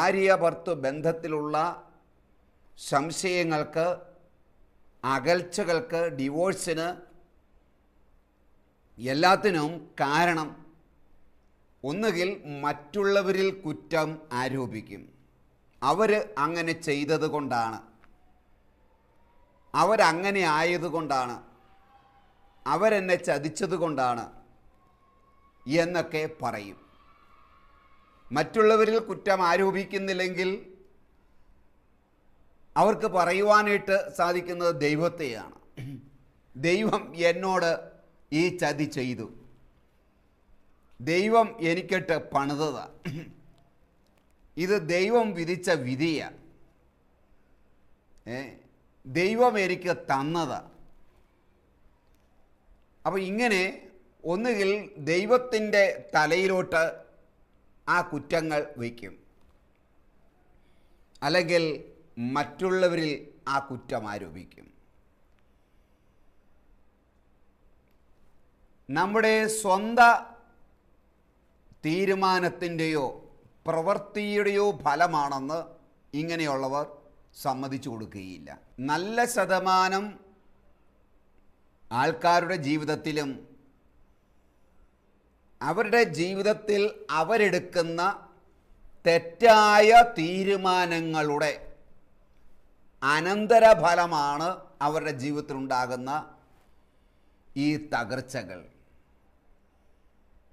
ഭാര്യ ഭർത്തൃ ബന്ധത്തിലുള്ള സംശയങ്ങൾക്ക്, അകൽച്ചകൾക്ക്, ഡിവോഴ്സിന് എല്ലാത്തിനും കാരണം ഒന്നുകിൽ മറ്റുള്ളവരിൽ കുറ്റം ആരോപിക്കും. അവർ അങ്ങനെ ചെയ്തത് കൊണ്ടാണ്, അവരങ്ങനെ ആയതുകൊണ്ടാണ്, അവരെന്നെ ചതിച്ചത് കൊണ്ടാണ് എന്നൊക്കെ പറയും. മറ്റുള്ളവരിൽ കുറ്റം ആരോപിക്കുന്നില്ലെങ്കിൽ അവർക്ക് പറയുവാനായിട്ട് സാധിക്കുന്നത് ദൈവത്തെയാണ്. ദൈവം എന്നോട് ഈ ചതി ചെയ്തു, ദൈവം എനിക്കിട്ട് പണിതതാ, ഇത് ദൈവം വിധിച്ച വിധിയാണ്, ദൈവം എനിക്ക് തന്നതാ. അപ്പോൾ ഇങ്ങനെ ഒന്നുകിൽ ദൈവത്തിൻ്റെ തലയിലോട്ട് ആ കുറ്റങ്ങൾ വയ്ക്കും, അല്ലെങ്കിൽ മറ്റുള്ളവരിൽ ആ കുറ്റം ആരോപിക്കും. നമ്മുടെ സ്വന്തം തീരുമാനത്തിൻ്റെയോ പ്രവൃത്തിയുടെയോ ഫലമാണെന്ന് ഇങ്ങനെയുള്ളവർ സമ്മതിച്ചു കൊടുക്കുകയില്ല. നല്ല ശതമാനം ആൾക്കാരുടെ ജീവിതത്തിലും അവരുടെ ജീവിതത്തിൽ അവരെടുക്കുന്ന തെറ്റായ തീരുമാനങ്ങളുടെ അനന്തരഫലമാണ് അവരുടെ ജീവിതത്തിലുണ്ടാകുന്ന ഈ തകർച്ചകൾ,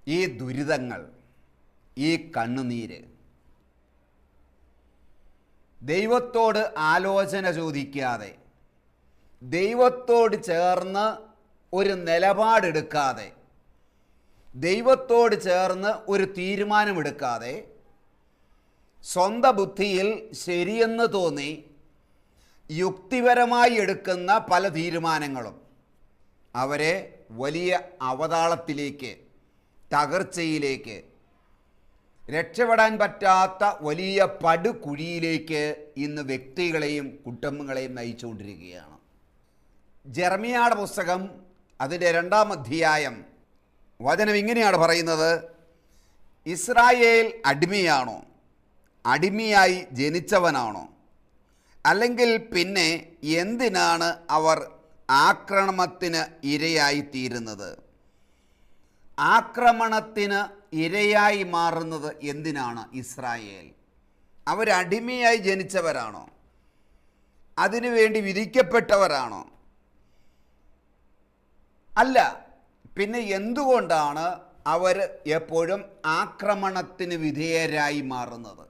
ഈ ദുരിതങ്ങൾ, ഈ കണ്ണുനീര്. ദൈവത്തോട് ആലോചന ചോദിക്കാതെ, ദൈവത്തോട് ചേർന്ന് ഒരു നിലപാടെടുക്കാതെ, ദൈവത്തോട് ചേർന്ന് ഒരു തീരുമാനമെടുക്കാതെ, സ്വന്തം ബുദ്ധിയിൽ ശരിയെന്ന് തോന്നി യുക്തിപരമായി എടുക്കുന്ന പല തീരുമാനങ്ങളും അവരെ വലിയ അവതാളത്തിലേക്ക്, തകർച്ചയിലേക്ക്, രക്ഷപ്പെടാൻ പറ്റാത്ത വലിയ പടുകുഴിയിലേക്ക് ഇന്ന് വ്യക്തികളെയും കുടുംബങ്ങളെയും നയിച്ചുകൊണ്ടിരിക്കുകയാണ്. ജെറമിയായുടെ പുസ്തകം അതിൻ്റെ 2-ാം അധ്യായം വചനം ഇങ്ങനെയാണ് പറയുന്നത്: ഇസ്രായേൽ അടിമയാണോ? അടിമയായി ജനിച്ചവനാണോ? അല്ലെങ്കിൽ പിന്നെ എന്തിനാണ് അവർ ആക്രമണത്തിന് ഇരയായിത്തീരുന്നത്? ആക്രമണത്തിന് ഇരയായി മാറുന്നത് എന്തിനാണ്? ഇസ്രായേൽ അവരടിമയായി ജനിച്ചവരാണോ? അതിനുവേണ്ടി വിധിക്കപ്പെട്ടവരാണോ? അല്ല. പിന്നെ എന്തുകൊണ്ടാണ് അവർ എപ്പോഴും ആക്രമണത്തിന് വിധേയരായി മാറുന്നത്?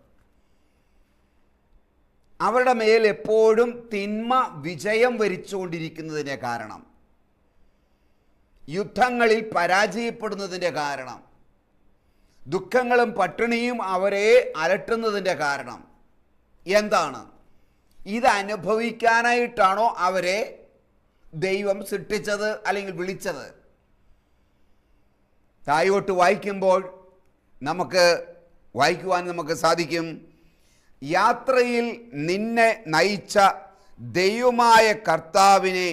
അവരുടെ മേൽ എപ്പോഴും തിന്മ വിജയം വരിച്ചുകൊണ്ടിരിക്കുന്നതിൻ്റെ കാരണം, യുദ്ധങ്ങളിൽ പരാജയപ്പെടുന്നതിൻ്റെ കാരണം, ദുഃഖങ്ങളും പട്ടിണിയും അവരെ അലട്ടുന്നതിൻ്റെ കാരണം എന്താണ്? ഇത് അനുഭവിക്കാനായിട്ടാണോ അവരെ ദൈവം സൃഷ്ടിച്ചത് അല്ലെങ്കിൽ വിളിച്ചത്? താഴോട്ട് വായിക്കുമ്പോൾ വായിക്കുവാൻ നമുക്ക് സാധിക്കും: യാത്രയിൽ നിന്നെ നയിച്ച ദൈവമായ കർത്താവിനെ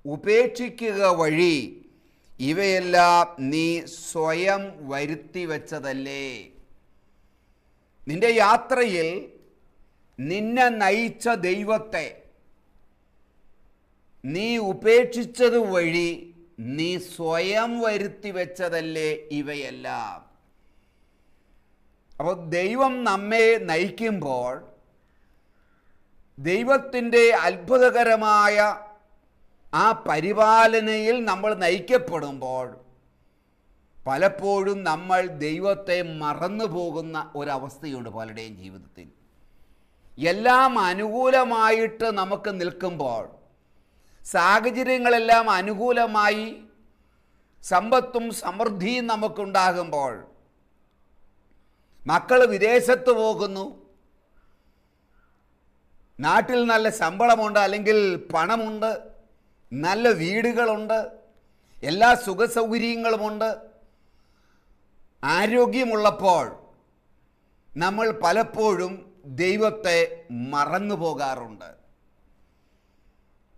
ഉപേക്ഷിക്കുക വഴി ഇവയെല്ലാം നീ സ്വയം വരുത്തി വച്ചതല്ലേ? നിന്റെ യാത്രയിൽ നിന്നെ നയിച്ച ദൈവത്തെ നീ ഉപേക്ഷിച്ചത് വഴി നീ സ്വയം വരുത്തി വെച്ചതല്ലേ ഇവയെല്ലാം. അപ്പോൾ ദൈവം നമ്മെ നയിക്കുമ്പോൾ, ദൈവത്തിൻ്റെ അത്ഭുതകരമായ ആ പരിപാലനയിൽ നമ്മൾ നയിക്കപ്പെടുമ്പോൾ പലപ്പോഴും നമ്മൾ ദൈവത്തെ മറന്നു പോകുന്ന ഒരവസ്ഥയുണ്ട് പലരുടെയും ജീവിതത്തിൽ. എല്ലാം അനുകൂലമായിട്ട് നമുക്ക് നിൽക്കുമ്പോൾ, സാഹചര്യങ്ങളെല്ലാം അനുകൂലമായി സമ്പത്തും സമൃദ്ധിയും നമുക്കുണ്ടാകുമ്പോൾ, മക്കൾ വിദേശത്ത് പോകുന്നു, നാട്ടിൽ നല്ല ശമ്പളമുണ്ട്, അല്ലെങ്കിൽ പണമുണ്ട്, നല്ല വീടുകളുണ്ട്, എല്ലാ സുഖസൗകര്യങ്ങളുമുണ്ട്, ആരോഗ്യമുള്ളപ്പോൾ നമ്മൾ പലപ്പോഴും ദൈവത്തെ മറന്നു പോകാറുണ്ട്.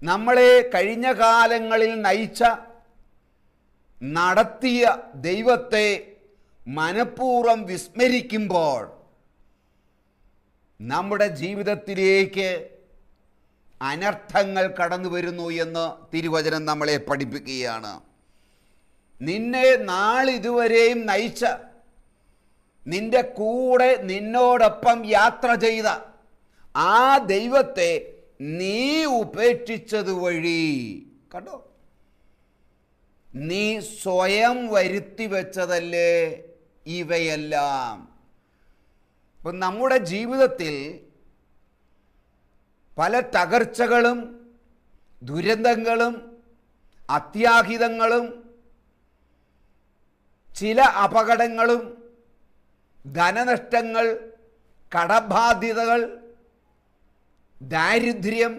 നമ്മളെ കഴിഞ്ഞ കാലങ്ങളിൽ നയിച്ച, നടത്തിയ ദൈവത്തെ മനഃപൂർവ്വം വിസ്മരിക്കുമ്പോൾ നമ്മുടെ ജീവിതത്തിലേക്ക് അനർത്ഥങ്ങൾ കടന്നു വരുന്നു എന്ന് തിരുവചനം നമ്മളെ പഠിപ്പിക്കുകയാണ്. നിന്നെ നാളിതുവരെയും നയിച്ച, നിന്റെ കൂടെ നിന്നോടൊപ്പം യാത്ര ചെയ്ത ആ ദൈവത്തെ നീ ഉപേക്ഷിച്ചത് വഴി, കണ്ടോ, നീ സ്വയം വരുത്തി വെച്ചതല്ലേ ഇവയെല്ലാം. അപ്പം നമ്മുടെ ജീവിതത്തിൽ പല തകർച്ചകളും ദുരന്തങ്ങളും അത്യാഹിതങ്ങളും ചില അപകടങ്ങളും ധനനഷ്ടങ്ങൾ, കടബാധ്യതകൾ, ദാരിദ്ര്യം,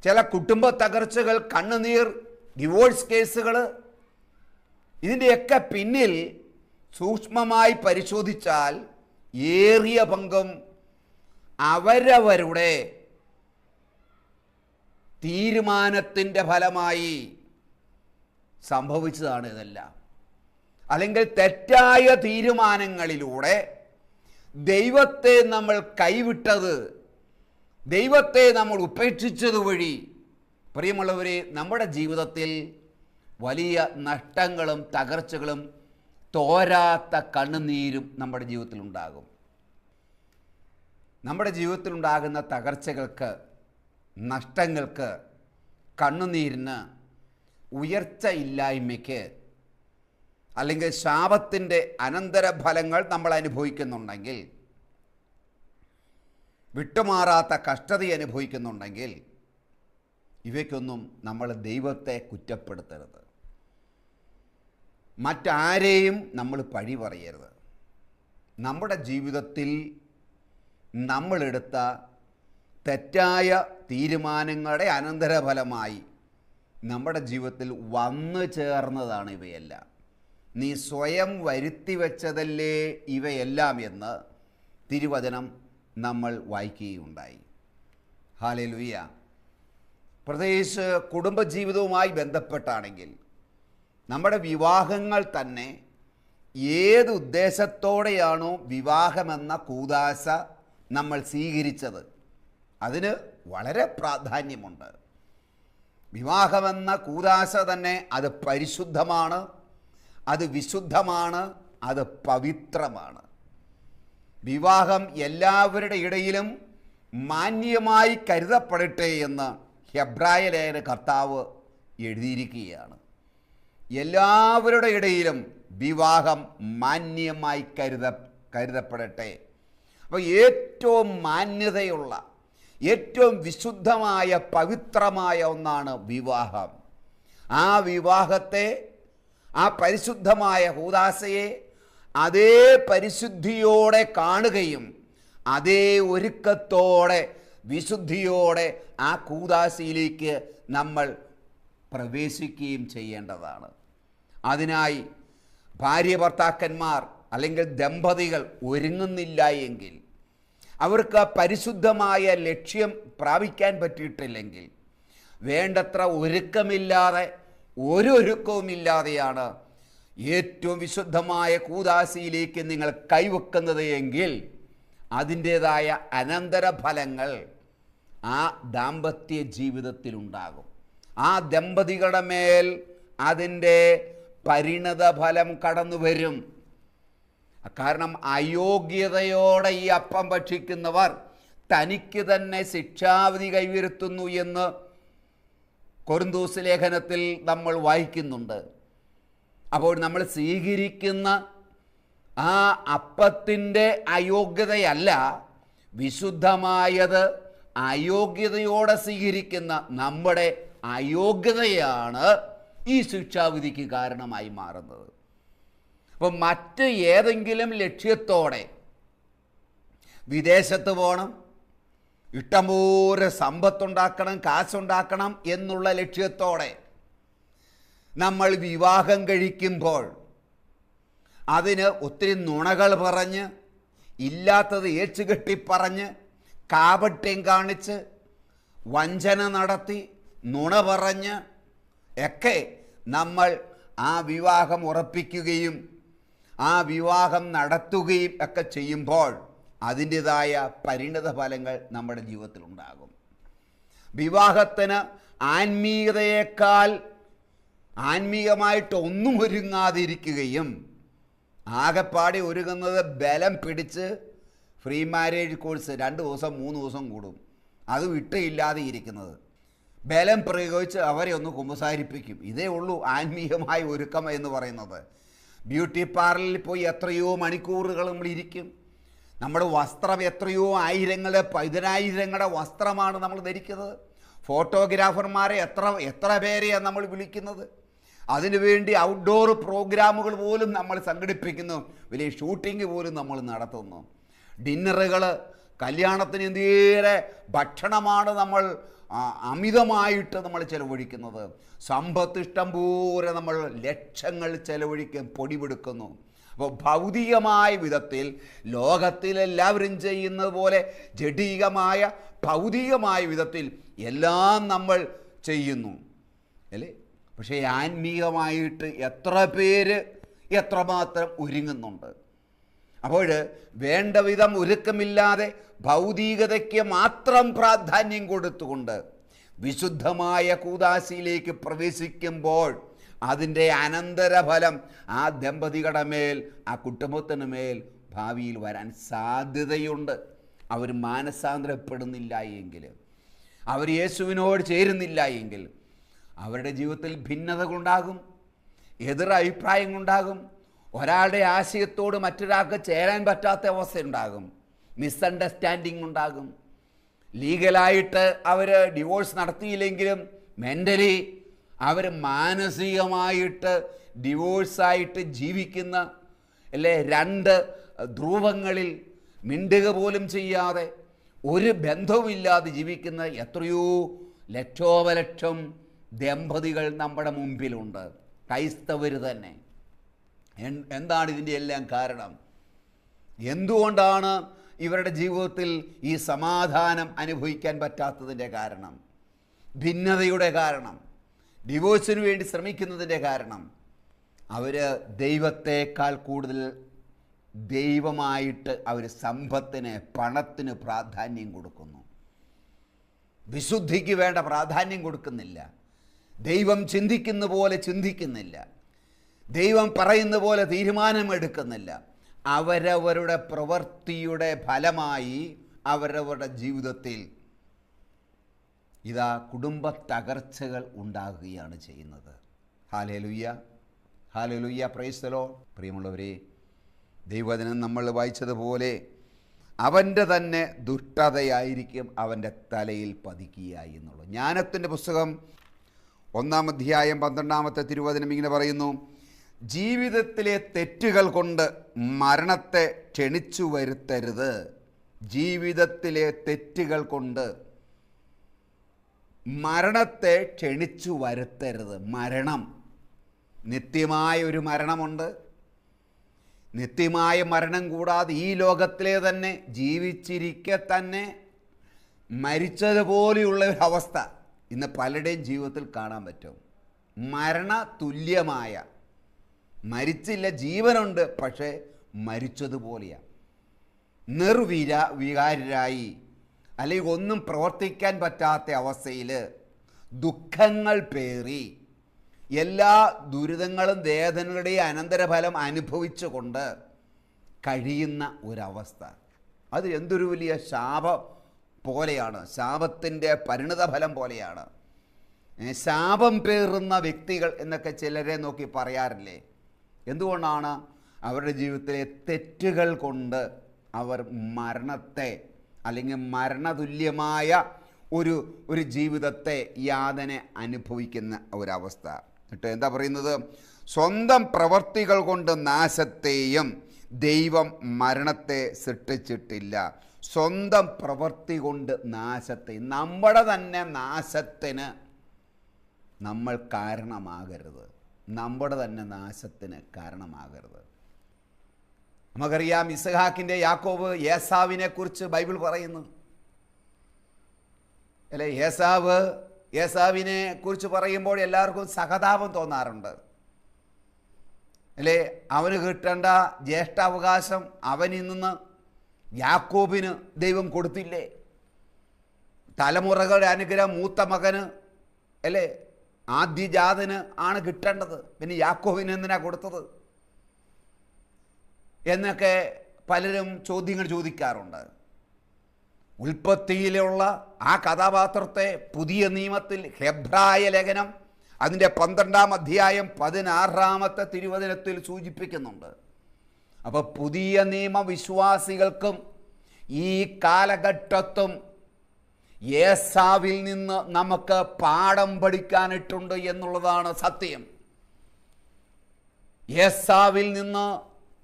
ചില കുടുംബ തകർച്ചകൾ, കണ്ണുനീർ, ഡിവോഴ്സ് കേസുകൾ, ഇതിൻ്റെയൊക്കെ പിന്നിൽ സൂക്ഷ്മമായി പരിശോധിച്ചാൽ ഏറിയ പങ്കും അവരവരുടെ തീരുമാനത്തിൻ്റെ ഫലമായി സംഭവിച്ചതാണ് ഇതെല്ലാം. അല്ലെങ്കിൽ തെറ്റായ തീരുമാനങ്ങളിലൂടെ ദൈവത്തെ നമ്മൾ കൈവിട്ടത്, ദൈവത്തെ നമ്മൾ ഉപേക്ഷിച്ചത് വഴി പ്രിയമുള്ളവരെ നമ്മുടെ ജീവിതത്തിൽ വലിയ നഷ്ടങ്ങളും തകർച്ചകളും തോരാത്ത കണ്ണുനീരും നമ്മുടെ ജീവിതത്തിലുണ്ടാകും. നമ്മുടെ ജീവിതത്തിലുണ്ടാകുന്ന തകർച്ചകൾക്ക്, നഷ്ടങ്ങൾക്ക്, കണ്ണുനീരിന്, ഉയർച്ച ഇല്ലായ്മയ്ക്ക് അല്ലെങ്കിൽ ശാപത്തിൻ്റെ അനന്തരഫലങ്ങൾ നമ്മൾ അനുഭവിക്കുന്നുണ്ടെങ്കിൽ, വിട്ടുമാറാത്ത കഷ്ടത അനുഭവിക്കുന്നുണ്ടെങ്കിൽ, ഇവയ്ക്കൊന്നും നമ്മൾ ദൈവത്തെ കുറ്റപ്പെടുത്തരുത്. മറ്റാരെയും നമ്മൾ പഴി പറയരുത്. നമ്മുടെ ജീവിതത്തിൽ നമ്മളെടുത്ത തെറ്റായ തീരുമാനങ്ങളുടെ അനന്തരഫലമായി നമ്മുടെ ജീവിതത്തിൽ വന്നു ചേർന്നതാണ് ഇവയെല്ലാം. നീ സ്വയം വരുത്തി വെച്ചതല്ലേ ഇവയെല്ലാം എന്ന് തിരുവചനം നമ്മൾ വായിക്കുകയുണ്ടായി. ഹല്ലേലൂയ. പ്രത്യേകിച്ച് കുടുംബജീവിതവുമായി ബന്ധപ്പെട്ടാണെങ്കിൽ നമ്മുടെ വിവാഹങ്ങൾ തന്നെ ഏത് ഉദ്ദേശത്തോടെയാണോ വിവാഹമെന്ന കൂദാശ നമ്മൾ സ്വീകരിച്ചത് അതിന് വളരെ പ്രാധാന്യമുണ്ട്. വിവാഹമെന്ന കൂദാശ തന്നെ അത് പരിശുദ്ധമാണ്, അത് വിശുദ്ധമാണ്, അത് പവിത്രമാണ്. വിവാഹം എല്ലാവരുടെ ഇടയിലും മാന്യമായി കരുതപ്പെടട്ടെ എന്ന് ഹെബ്രായ ലേഖന കർത്താവ് എഴുതിയിരിക്കുകയാണ്. എല്ലാവരുടെ ഇടയിലും വിവാഹം മാന്യമായി കരുതപ്പെടട്ടെ. അപ്പോൾ ഏറ്റവും മാന്യതയുള്ള, ഏറ്റവും വിശുദ്ധമായ, പവിത്രമായ ഒന്നാണ് വിവാഹം. ആ വിവാഹത്തെ, ആ പരിശുദ്ധമായ കൂദാശയെ അതേ പരിശുദ്ധിയോടെ കാണുകയും അതേ ഒരുക്കത്തോടെ വിശുദ്ധിയോടെ ആ കൂദാശയിലേക്ക് നമ്മൾ പ്രവേശിക്കുകയും ചെയ്യേണ്ടതാണ്. അതിനായി ഭാര്യ ഭർത്താക്കന്മാർ അല്ലെങ്കിൽ ദമ്പതികൾ ഒരുങ്ങുന്നില്ല എങ്കിൽ, അവർക്ക് പരിശുദ്ധമായ ലക്ഷ്യം പ്രാപിക്കാൻ പറ്റിയിട്ടില്ലെങ്കിൽ, വേണ്ടത്ര ഒരുക്കമില്ലാതെ, ഒരുക്കവുമില്ലാതെയാണ് ഏറ്റവും വിശുദ്ധമായ കൂദാശയിലേക്ക് നിങ്ങൾ കൈവെക്കുന്നത് എങ്കിൽ അതിൻ്റേതായ അനന്തരഫലങ്ങൾ ആ ദാമ്പത്യ ജീവിതത്തിലുണ്ടാകും. ആ ദമ്പതികളുടെ മേൽ അതിൻ്റെ പരിണതഫലം കടന്നു വരും. കാരണം അയോഗ്യതയോടെ ഈ അപ്പം ഭക്ഷിക്കുന്നവർ തനിക്ക് തന്നെ ശിക്ഷാവിധി കൈവരുത്തുന്നു എന്ന് കൊരിന്തോസ് ലേഖനത്തിൽ നമ്മൾ വായിക്കുന്നുണ്ട്. അപ്പോൾ നമ്മൾ സ്വീകരിക്കുന്ന ആ അപ്പത്തിൻ്റെ അയോഗ്യതയല്ല, വിശുദ്ധമായത് അയോഗ്യതയോടെ സ്വീകരിക്കുന്ന നമ്മുടെ അയോഗ്യതയാണ് ഈ ശിക്ഷാവിധിക്ക് കാരണമായി മാറുന്നത്. അപ്പം മറ്റ് ഏതെങ്കിലും ലക്ഷ്യത്തോടെ വിദേശത്ത് പോകണം, ഇഷ്ടംപോലെ സമ്പത്തുണ്ടാക്കണം, കാശുണ്ടാക്കണം എന്നുള്ള ലക്ഷ്യത്തോടെ നമ്മൾ വിവാഹം കഴിക്കുമ്പോൾ അതിന് ഒത്തിരി നുണകൾ പറഞ്ഞ്, ഇല്ലാത്തത് ഏച്ചുകെട്ടി പറഞ്ഞ്, കാപട്യം കാണിച്ച്, വഞ്ചന നടത്തി, നുണ പറഞ്ഞ് ഒക്കെ നമ്മൾ ആ വിവാഹം ഉറപ്പിക്കുകയും ആ വിവാഹം നടത്തുകയും ഒക്കെ ചെയ്യുമ്പോൾ അതിൻ്റെതായ പരിണിത ഫലങ്ങൾ നമ്മുടെ ജീവിതത്തിലുണ്ടാകും. വിവാഹത്തിന് ആത്മീയമായിട്ട് ഒന്നും ഒരുങ്ങാതിരിക്കുകയും ആകെപ്പാടെ ഒരുങ്ങുന്നത് ബലം പിടിച്ച് ഫ്രീ മാരേജ് കോഴ്സ് 2 ദിവസം 3 ദിവസം കൂടും, അത് വിട്ടില്ലാതെ ഇരിക്കുന്നത്, ബലം പ്രയോഗിച്ച് അവരെ ഒന്ന് കുമ്പസാരിപ്പിക്കും. ഇതേ ഉള്ളൂ ആത്മീയമായ ഒരുക്കം എന്ന് പറയുന്നത്. ബ്യൂട്ടി പാർലറിൽ പോയി എത്രയോ മണിക്കൂറുകൾ നമ്മൾ ഇരിക്കും. നമ്മുടെ വസ്ത്രം എത്രയോ പതിനായിരങ്ങളുടെ വസ്ത്രമാണ് നമ്മൾ ധരിക്കുന്നത്. ഫോട്ടോഗ്രാഫർമാരെ എത്ര പേരെയാണ് നമ്മൾ വിളിക്കുന്നത്. അതിനുവേണ്ടി ഔട്ട്ഡോർ പ്രോഗ്രാമുകൾ പോലും നമ്മൾ സംഘടിപ്പിക്കുന്നു, വലിയ ഷൂട്ടിംഗ് പോലും നമ്മൾ നടത്തുന്നു. ഡിന്നറുകൾ, കല്യാണത്തിന് എന്തേറെ ഭക്ഷണമാണ് നമ്മൾ അമിതമായിട്ട് നമ്മൾ ചെലവഴിക്കുന്നത്. സമ്പത്ത് ഇഷ്ടം പോലെ നമ്മൾ ലക്ഷങ്ങൾ ചെലവഴിക്കാൻ പൊടിപെടുക്കുന്നു. അപ്പോൾ ഭൗതികമായ വിധത്തിൽ ലോകത്തിലെല്ലാവരും ചെയ്യുന്നത് പോലെ ജഡികമായ ഭൗതികമായ വിധത്തിൽ എല്ലാം നമ്മൾ ചെയ്യുന്നു അല്ലേ? പക്ഷേ ആത്മീയമായിട്ട് എത്ര പേര് എത്രമാത്രം ഒരുങ്ങുന്നുണ്ട്? അപ്പോൾ വേണ്ട വിധം ഒരുക്കമില്ലാതെ ഭൗതികതയ്ക്ക് മാത്രം പ്രാധാന്യം കൊടുത്തുകൊണ്ട് വിശുദ്ധമായ കൂദാശയിലേക്ക് പ്രവേശിക്കുമ്പോൾ അതിൻ്റെ അനന്തരഫലം ആ ദമ്പതികളുടെ മേൽ, ആ കുടുംബത്തിന് മേൽ ഭാവിയിൽ വരാൻ സാധ്യതയുണ്ട്. അവർ മാനസാന്തരപ്പെടുന്നില്ല എങ്കിൽ, അവർ യേശുവിനോട് ചേരുന്നില്ല എങ്കിൽ അവരുടെ ജീവിതത്തിൽ ഭിന്നതകളുണ്ടാകും, എതിരഭിപ്രായങ്ങളുണ്ടാകും, ഒരാളുടെ ആശയത്തോട് മറ്റൊരാൾക്ക് ചേരാൻ പറ്റാത്ത അവസ്ഥയുണ്ടാകും, മിസ്അണ്ടർസ്റ്റാൻഡിങ് ഉണ്ടാകും. ലീഗലായിട്ട് അവർ ഡിവോഴ്സ് നടത്തിയില്ലെങ്കിലും മെൻ്റലി അവർ മാനസികമായിട്ട് ഡിവോഴ്സായിട്ട് ജീവിക്കുന്ന അല്ലേ, 2 ധ്രുവങ്ങളിൽ മിണ്ടുക പോലും ചെയ്യാതെ ഒരു ബന്ധവുമില്ലാതെ ജീവിക്കുന്ന എത്രയോ ലക്ഷോപലക്ഷം ദമ്പതികൾ നമ്മുടെ മുമ്പിലുണ്ട്, ക്രൈസ്തവർ തന്നെ. എന്താണ് ഇതിൻ്റെ എല്ലാം കാരണം? എന്തുകൊണ്ടാണ് ഇവരുടെ ജീവിതത്തിൽ ഈ സമാധാനം അനുഭവിക്കാൻ പറ്റാത്തതിൻ്റെ കാരണം? ഭിന്നതയുടെ കാരണം, ഡിവോഴ്സിന് വേണ്ടി ശ്രമിക്കുന്നതിൻ്റെ കാരണം, അവർ ദൈവത്തെക്കാൾ കൂടുതൽ ദൈവമായിട്ട് അവർ സമ്പത്തിന്, പണത്തിന് പ്രാധാന്യം കൊടുക്കുന്നു. വിശുദ്ധിക്ക് വേണ്ട പ്രാധാന്യം കൊടുക്കുന്നില്ല. ദൈവം ചിന്തിക്കുന്ന പോലെ ചിന്തിക്കുന്നില്ല. ദൈവം പറയുന്ന പോലെ തീരുമാനമെടുക്കുന്നില്ല. അവരവരുടെ പ്രവൃത്തിയുടെ ഫലമായി അവരവരുടെ ജീവിതത്തിൽ ഇതാ കുടുംബ തകർച്ചകൾ ഉണ്ടാകുകയാണ് ചെയ്യുന്നത്. Hallelujah, hallelujah, praise the Lord. പ്രിയമുള്ളവരെ, ദൈവവചനം നമ്മൾ വായിച്ചതുപോലെ അവൻ്റെ തന്നെ ദുഷ്ടതയായിരിക്കും അവൻ്റെ തലയിൽ പതിക്കുക എന്നുള്ളൂ. ജ്ഞാനത്തിൻ്റെ പുസ്തകം 1-ാം അധ്യായം 12-ാമത്തെ തിരുവചനം ഇങ്ങനെ പറയുന്നു: ജീവിതത്തിലെ തെറ്റുകൾ കൊണ്ട് മരണത്തെ ക്ഷണിച്ചു വരുത്തരുത്. ജീവിതത്തിലെ തെറ്റുകൾ കൊണ്ട് മരണത്തെ ക്ഷണിച്ചു വരുത്തരുത്. മരണം, നിത്യമായ ഒരു മരണമുണ്ട്. നിത്യമായ മരണം കൂടാതെ ഈ ലോകത്തിലെ തന്നെ ജീവിച്ചിരിക്കെ തന്നെ മരിച്ചതുപോലെയുള്ള ഒരു അവസ്ഥ ഇന്ന് പലരുടെയും ജീവിതത്തിൽ കാണാൻ പറ്റും. മരണ തുല്യമായ, മരിച്ചില്ല, ജീവനുണ്ട്, പക്ഷേ മരിച്ചതുപോലെയാണ്. വികാരരായി അല്ലെങ്കിൽ ഒന്നും പ്രവർത്തിക്കാൻ പറ്റാത്ത അവസ്ഥയിൽ ദുഃഖങ്ങൾ പേറി എല്ലാ ദുരിതങ്ങളും വേദനകളുടെയും അനന്തരഫലം അനുഭവിച്ചുകൊണ്ട് കഴിയുന്ന ഒരവസ്ഥ, അത് എന്തൊരു വലിയ ശാപം പോലെയാണ്, ശാപത്തിൻ്റെ പരിണിതഫലം പോലെയാണ്. ശാപം പേറുന്ന വ്യക്തികൾ എന്നൊക്കെ ചിലരെ നോക്കി പറയാറില്ലേ? എന്തുകൊണ്ടാണ്? അവരുടെ ജീവിതത്തിലെ തെറ്റുകൾ കൊണ്ട് അവർ മരണത്തെ അല്ലെങ്കിൽ മരണതുല്യമായ ഒരു ജീവിതത്തെ, യാതന അനുഭവിക്കുന്ന ഒരവസ്ഥ. എന്നിട്ട് എന്താ പറയുന്നത്? സ്വന്തം പ്രവർത്തികൾ കൊണ്ട് നാശത്തെയും ദൈവം മരണത്തെ സൃഷ്ടിച്ചിട്ടില്ല. സ്വന്തം പ്രവൃത്തി കൊണ്ട് നാശത്തെ, നമ്മുടെ തന്നെ നാശത്തിന് നമ്മൾ കാരണമാകരുത്. നമ്മുടെ തന്നെ നാശത്തിന് കാരണമാകരുത്. നമുക്കറിയാം, ഇസ്ഹാക്കിൻ്റെ യാക്കോബ് ഏസാവിനെ കുറിച്ച് ബൈബിൾ പറയുന്നു അല്ലേ? ഏസാവിനെ കുറിച്ച് പറയുമ്പോൾ എല്ലാവർക്കും സഹതാപം തോന്നാറുണ്ട് അല്ലേ? അവന് കിട്ടേണ്ട ജ്യേഷ്ഠാവകാശം അവനിൽ നിന്ന് യാക്കോബിന് ദൈവം കൊടുത്തില്ലേ? തലമുറകളുടെ അനുഗ്രഹം മൂത്ത മകന് അല്ലേ, ആദ്യജാതന് ആണ് കിട്ടേണ്ടത്, പിന്നെ യാക്കോബിന് എന്തിനാ കൊടുത്തത് എന്നൊക്കെ പലരും ചോദ്യങ്ങൾ ചോദിക്കാറുണ്ട്. ഉൽപ്പത്തിയിലുള്ള ആ കഥാപാത്രത്തെ പുതിയ നിയമത്തിൽ ഹെബ്രായ ലേഖനം അതിൻ്റെ 12-ാം അധ്യായം 16-ാമത്തെ തിരുവചനത്തിൽ സൂചിപ്പിക്കുന്നുണ്ട്. അപ്പോൾ പുതിയ നിയമ വിശ്വാസികൾക്കും ഈ കാലഘട്ടത്തും ഏസാവിൽ നിന്ന് നമുക്ക് പാഠം പഠിക്കാനിട്ടുണ്ട് എന്നുള്ളതാണ് സത്യം. ഏസാവിൽ നിന്ന്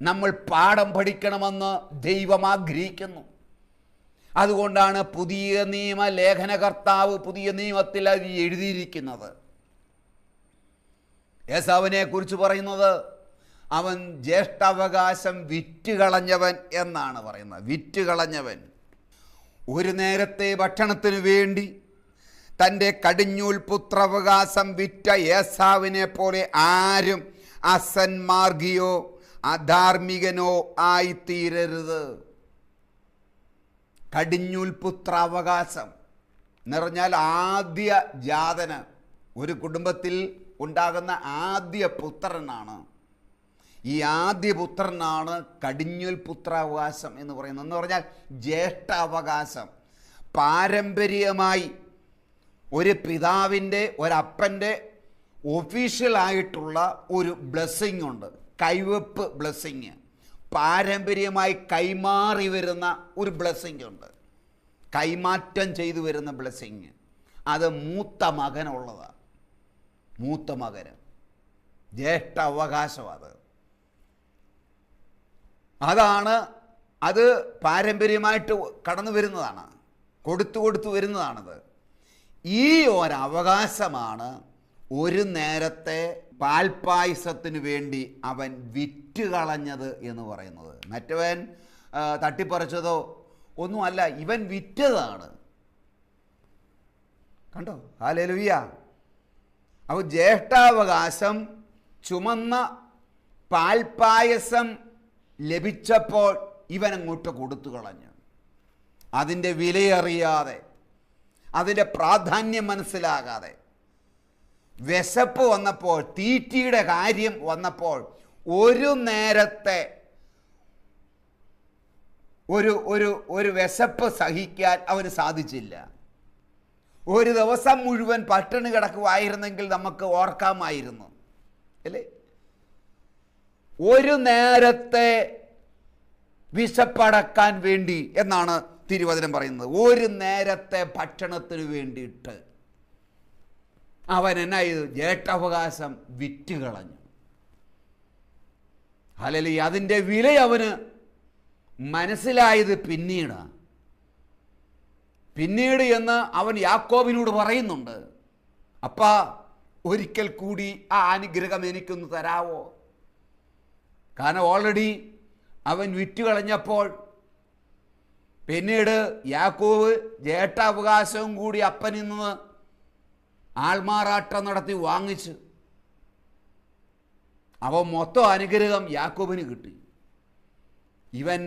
നമ്മൾ പാഠം പഠിക്കണമെന്ന് ദൈവം ആഗ്രഹിക്കുന്നു. അതുകൊണ്ടാണ് പുതിയ നിയമ ലേഖനകർത്താവ് പുതിയ നിയമത്തിൽ അത് എഴുതിയിരിക്കുന്നത്. ഏസാവിനെ കുറിച്ച് പറയുന്നത് അവൻ ജ്യേഷ്ഠാവകാശം വിറ്റുകളഞ്ഞവൻ എന്നാണ് പറയുന്നത്. വിറ്റുകളഞ്ഞവൻ. ഒരു നേരത്തെ ഭക്ഷണത്തിനു വേണ്ടി തൻ്റെ കടിഞ്ഞൂൽ പുത്രാവകാശം വിറ്റ ഏസാവിനെ പോലെ ആരും അസന്മാർഗിയോ അധാർമികനോ ആയിത്തീരരുത്. കടിഞ്ഞൂൽ പുത്രാവകാശം എന്ന് പറഞ്ഞാൽ ആദ്യ ജാതന്, ഒരു കുടുംബത്തിൽ ഉണ്ടാകുന്ന ആദ്യ പുത്രനാണ്. ഈ ആദ്യ പുത്രനാണ് കടിഞ്ഞൂൽ പുത്രാവകാശം എന്ന് പറയുന്നത്. എന്ന് പറഞ്ഞാൽ ജ്യേഷ്ഠാവകാശം. പാരമ്പര്യമായി ഒരു പിതാവിൻ്റെ ഒരപ്പൻ്റെ ഒഫീഷ്യലായിട്ടുള്ള ഒരു ബ്ലെസ്സിങ് ഉണ്ട്, കൈവെപ്പ് ബ്ലെസ്സിങ്. പാരമ്പര്യമായി കൈമാറി വരുന്ന ഒരു ബ്ലെസ്സിങ് ഉണ്ട്, കൈമാറ്റം ചെയ്തു വരുന്ന ബ്ലെസ്സിങ്. അത് മൂത്ത മകനുള്ളതാണ്. മൂത്ത മകന് ജ്യേഷ്ഠ അവകാശം. അത് പാരമ്പര്യമായിട്ട് കടന്നു വരുന്നതാണ്, കൊടുത്തു വരുന്നതാണത്. ഈ ഒരവകാശമാണ് ഒരു നേരത്തെ പാൽപ്പായസത്തിന് വേണ്ടി അവൻ വിറ്റുകളഞ്ഞത് എന്ന് പറയുന്നത്. മറ്റവൻ തട്ടിപ്പറിച്ചതോ ഒന്നുമല്ല, ഇവൻ വിറ്റതാണ്. കണ്ടോ? ഹല്ലേലൂയ. അപ്പോൾ ജ്യേഷ്ഠാവകാശം ചുമന്ന പാൽപ്പായസം ലഭിച്ചപ്പോൾ ഇവൻ അങ്ങോട്ട് കൊടുത്തു കളഞ്ഞു. അതിൻ്റെ വിലയറിയാതെ, അതിൻ്റെ പ്രാധാന്യം മനസ്സിലാകാതെ, വിശപ്പ് വന്നപ്പോൾ, തീറ്റിയുടെ കാര്യം വന്നപ്പോൾ ഒരു നേരത്തെ ഒരു വിശപ്പ് സഹിക്കാൻ അവന് സാധിച്ചില്ല. ഒരു ദിവസം മുഴുവൻ പട്ടിണി കിടക്കുമായിരുന്നെങ്കിൽ നമുക്ക് ഓർക്കാമായിരുന്നു അല്ലേ? ഒരു നേരത്തെ വിശപ്പടക്കാൻ വേണ്ടി എന്നാണ് തിരുവചനം പറയുന്നത്. ഒരു നേരത്തെ ഭക്ഷണത്തിന് വേണ്ടിയിട്ട് അവൻ എന്നാ ചെയ്തു? ജ്യേഷ്ഠാവകാശം വിറ്റുകളഞ്ഞു. ഹല്ലേലൂയ. അതിൻ്റെ വില അവന് മനസ്സിലായത് പിന്നീട് എന്ന് അവൻ യാക്കോബിനോട് പറയുന്നുണ്ട്. അപ്പാ, ഒരിക്കൽ കൂടി ആ അനുഗ്രഹം എനിക്കൊന്ന് തരാവോ? കാരണം ഓൾറെഡി അവൻ വിറ്റുകളഞ്ഞപ്പോൾ പിന്നീട് യാക്കോബ് ജ്യേഷ്ഠാവകാശവും കൂടി അപ്പനിൽ നിന്ന് ആൾമാറാട്ടം നടത്തി വാങ്ങിച്ചു. അപ്പോൾ മൊത്തം അനുഗ്രഹം യാക്കോബിന് കിട്ടി. ഇവൻ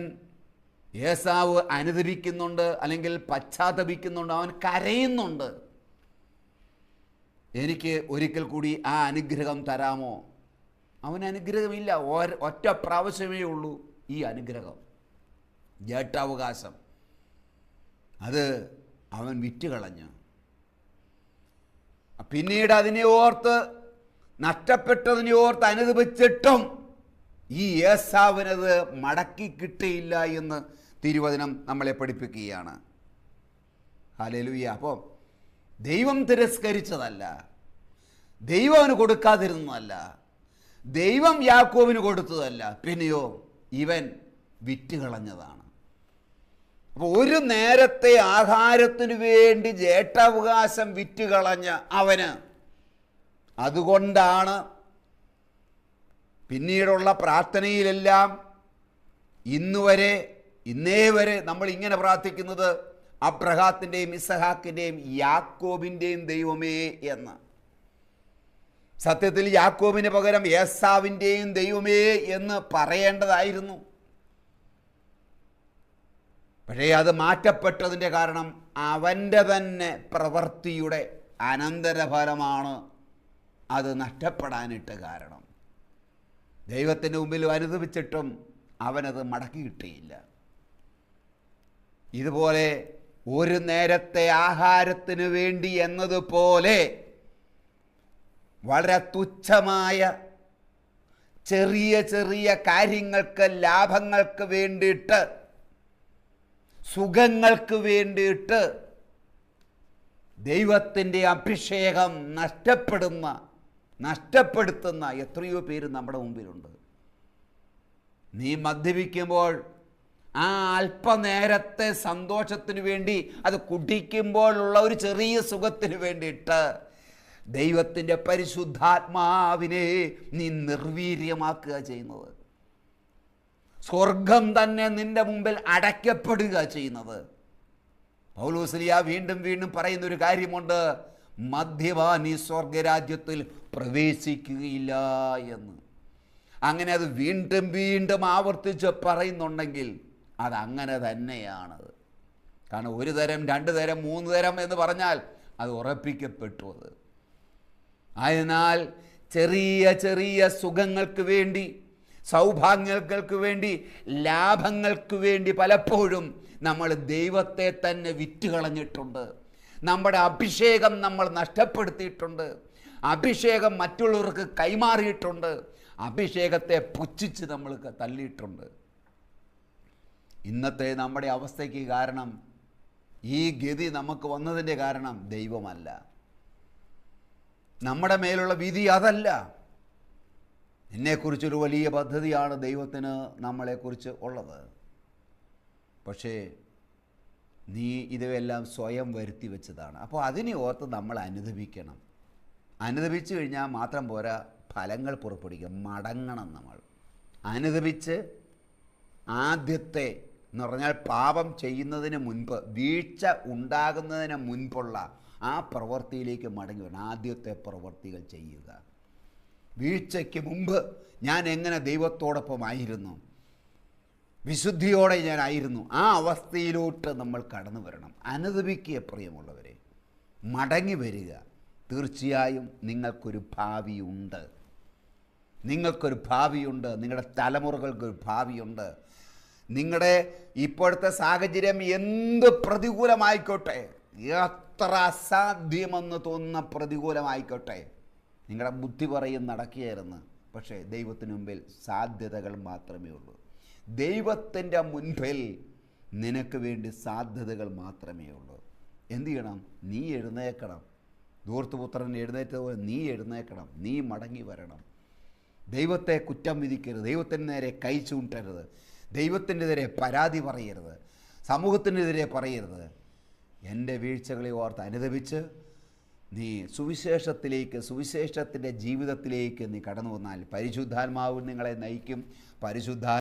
ഏസാവ് അനുദപിക്കുന്നുണ്ട്, അല്ലെങ്കിൽ പശ്ചാത്തപിക്കുന്നുണ്ട്, അവൻ കരയുന്നുണ്ട്. എനിക്ക് ഒരിക്കൽ കൂടി ആ അനുഗ്രഹം തരാമോ? അവന് അനുഗ്രഹമില്ല. ഒറ്റ പ്രാവശ്യമേ ഉള്ളൂ ഈ അനുഗ്രഹം, ജ്യേഷ്ഠാവകാശം. അത് അവൻ വിറ്റുകളഞ്ഞു. പിന്നീട് അതിനെ ഓർത്ത്, നഷ്ടപ്പെട്ടതിനെ ഓർത്ത് അനുദപിച്ചിട്ടും ഈ ഏസാവിനത് മടക്കി കിട്ടിയില്ല എന്ന് തിരുവചനം നമ്മളെ പഠിപ്പിക്കുകയാണ്. ഹല്ലേലൂയ. അപ്പോൾ ദൈവം തിരസ്കരിച്ചതല്ല, ദൈവം അവന് കൊടുക്കാതിരുന്നതല്ല, ദൈവം യാക്കോബിന് കൊടുത്തതല്ല, പിന്നെയോ ഇവൻ വിറ്റുകളഞ്ഞതാണ്. അപ്പോൾ ഒരു നേരത്തെ ആഹാരത്തിന് വേണ്ടി ജ്യേഷ്ഠാവകാശം വിറ്റുകളഞ്ഞ അവന്, അതുകൊണ്ടാണ് പിന്നീടുള്ള പ്രാർത്ഥനയിലെല്ലാം ഇന്നേ വരെ നമ്മൾ ഇങ്ങനെ പ്രാർത്ഥിക്കുന്നത്, അബ്രഹാത്തിൻ്റെയും ഇസഹാക്കിൻ്റെയും യാക്കോബിൻ്റെയും ദൈവമേ എന്ന്. സത്യത്തിൽ യാക്കോബിന് പകരം ഏസാവിൻ്റെയും ദൈവമേ എന്ന് പറയേണ്ടതായിരുന്നു. പക്ഷേ അത് മാറ്റപ്പെട്ടതിൻ്റെ കാരണം അവൻ്റെ തന്നെ പ്രവൃത്തിയുടെ അനന്തരഫലമാണ് അത് നഷ്ടപ്പെടാനിട്ട് കാരണം. ദൈവത്തിൻ്റെ മുമ്പിൽ അനുദപിച്ചിട്ടും അവനത് മടക്കി കിട്ടിയില്ല. ഇതുപോലെ ഒരു നേരത്തെ ആഹാരത്തിന് വേണ്ടി എന്നതുപോലെ വളരെ തുച്ഛമായ ചെറിയ ചെറിയ കാര്യങ്ങൾക്ക്, ലാഭങ്ങൾക്ക് വേണ്ടിയിട്ട്, സുഖങ്ങൾക്ക് വേണ്ടിയിട്ട് ദൈവത്തിൻ്റെ അഭിഷേകം നഷ്ടപ്പെടുത്തുന്ന എത്രയോ പേര് നമ്മുടെ മുമ്പിലുണ്ട്. നീ മദ്യപിക്കുമ്പോൾ ആ അല്പനേരത്തെ സന്തോഷത്തിന് വേണ്ടി, അത് കുടിക്കുമ്പോഴുള്ള ഒരു ചെറിയ സുഖത്തിന് വേണ്ടിയിട്ട് ദൈവത്തിൻ്റെ പരിശുദ്ധാത്മാവിനെ നീ നിർവീര്യമാക്കുക ചെയ്യുന്നത്. സ്വർഗം തന്നെ നിന്റെ മുമ്പിൽ അടയ്ക്കപ്പെടുക ചെയ്യുന്നത്. പൗലോസ്ലീഹ വീണ്ടും വീണ്ടും പറയുന്നൊരു കാര്യമുണ്ട്, മദ്യപാനി സ്വർഗരാജ്യത്തിൽ പ്രവേശിക്കുകയില്ല എന്ന്. അങ്ങനെ അത് വീണ്ടും വീണ്ടും ആവർത്തിച്ച് പറയുന്നുണ്ടെങ്കിൽ അതങ്ങനെ തന്നെയാണത്. കാരണം ഒരു തരം, രണ്ട് തരം, മൂന്ന് തരം എന്ന് പറഞ്ഞാൽ അത് ഉറപ്പിക്കപ്പെട്ടു. അത് അതിനാൽ ചെറിയ ചെറിയ സുഖങ്ങൾക്ക് വേണ്ടി, സൗഭാഗ്യങ്ങൾക്ക് വേണ്ടി, ലാഭങ്ങൾക്ക് വേണ്ടി പലപ്പോഴും നമ്മൾ ദൈവത്തെ തന്നെ വിറ്റുകളഞ്ഞിട്ടുണ്ട്. നമ്മുടെ അഭിഷേകം നമ്മൾ നഷ്ടപ്പെടുത്തിയിട്ടുണ്ട്. അഭിഷേകം മറ്റുള്ളവർക്ക് കൈമാറിയിട്ടുണ്ട്. അഭിഷേകത്തെ പുച്ഛിച്ച് നമ്മൾ തള്ളിയിട്ടുണ്ട്. ഇന്നത്തെ നമ്മുടെ അവസ്ഥയ്ക്ക് കാരണം, ഈ ഗതി നമുക്ക് വന്നതിൻ്റെ കാരണം ദൈവമല്ല, നമ്മുടെ മേലുള്ള വിധി അതല്ല. എന്നെക്കുറിച്ചൊരു വലിയ പദ്ധതിയാണ് ദൈവത്തിന് നമ്മളെക്കുറിച്ച് ഉള്ളത്. പക്ഷേ നീ ഇതെല്ലാം സ്വയം വരുത്തി വെച്ചതാണ്. അപ്പോൾ അതിനെ ഓർത്ത് നമ്മൾ അനുദപിക്കണം. അനുദപിച്ചു കഴിഞ്ഞാൽ മാത്രം പോരാ, ഫലങ്ങൾ പുറപ്പെടുവിക്കും. മടങ്ങണം. നമ്മൾ അനുദപിച്ച് ആദ്യത്തെ എന്ന് പറഞ്ഞാൽ പാപം ചെയ്യുന്നതിന് മുൻപ്, വീഴ്ച ഉണ്ടാകുന്നതിന് മുൻപുള്ള ആ പ്രവൃത്തിയിലേക്ക് മടങ്ങി വരണം. ആദ്യത്തെ പ്രവൃത്തികൾ ചെയ്യുക. വീഴ്ചയ്ക്ക് മുമ്പ് ഞാൻ എങ്ങനെ ദൈവത്തോടൊപ്പമായിരുന്നു, വിശുദ്ധിയോടെ ഞാനായിരുന്നു, ആ അവസ്ഥയിലോട്ട് നമ്മൾ കടന്നു വരണം. അനുദപിക്കുക പ്രിയമുള്ളവരെ, മടങ്ങി വരിക. തീർച്ചയായും നിങ്ങൾക്കൊരു ഭാവിയുണ്ട്. നിങ്ങൾക്കൊരു ഭാവിയുണ്ട്. നിങ്ങളുടെ തലമുറകൾക്കൊരു ഭാവിയുണ്ട്. നിങ്ങളുടെ ഇപ്പോഴത്തെ സാഹചര്യം എന്ത് പ്രതികൂലമായിക്കോട്ടെ, എത്ര അസാധ്യമെന്ന് തോന്നുന്ന പ്രതികൂലമായിക്കോട്ടെ, നിങ്ങളുടെ ബുദ്ധി പറയും നടക്കുകയായിരുന്നു. പക്ഷേ ദൈവത്തിന് മുമ്പിൽ സാധ്യതകൾ മാത്രമേ ഉള്ളൂ. ദൈവത്തിൻ്റെ മുൻപിൽ നിനക്ക് വേണ്ടി സാധ്യതകൾ മാത്രമേ ഉള്ളൂ. എന്തു ചെയ്യണം? നീ എഴുന്നേൽക്കണം. ധൂർത്തുപുത്രൻ എഴുന്നേറ്റതുപോലെ നീ എഴുന്നേൽക്കണം. നീ മടങ്ങി വരണം. ദൈവത്തെ കുറ്റം വിധിക്കരുത്. ദൈവത്തിന് നേരെ കൈ ചൂണ്ടരുത്. ദൈവത്തിനെതിരെ പരാതി പറയരുത്. സമൂഹത്തിനെതിരെ പറയരുത്. എൻ്റെ വീഴ്ചകളെ ഓർത്ത് അനുദപിച്ച് നീ സുവിശേഷത്തിലേക്ക്, സുവിശേഷത്തിൻ്റെ ജീവിതത്തിലേക്ക് നീ കടന്നു വന്നാൽ പരിശുദ്ധാത്മാവ് നിങ്ങളെ നയിക്കും.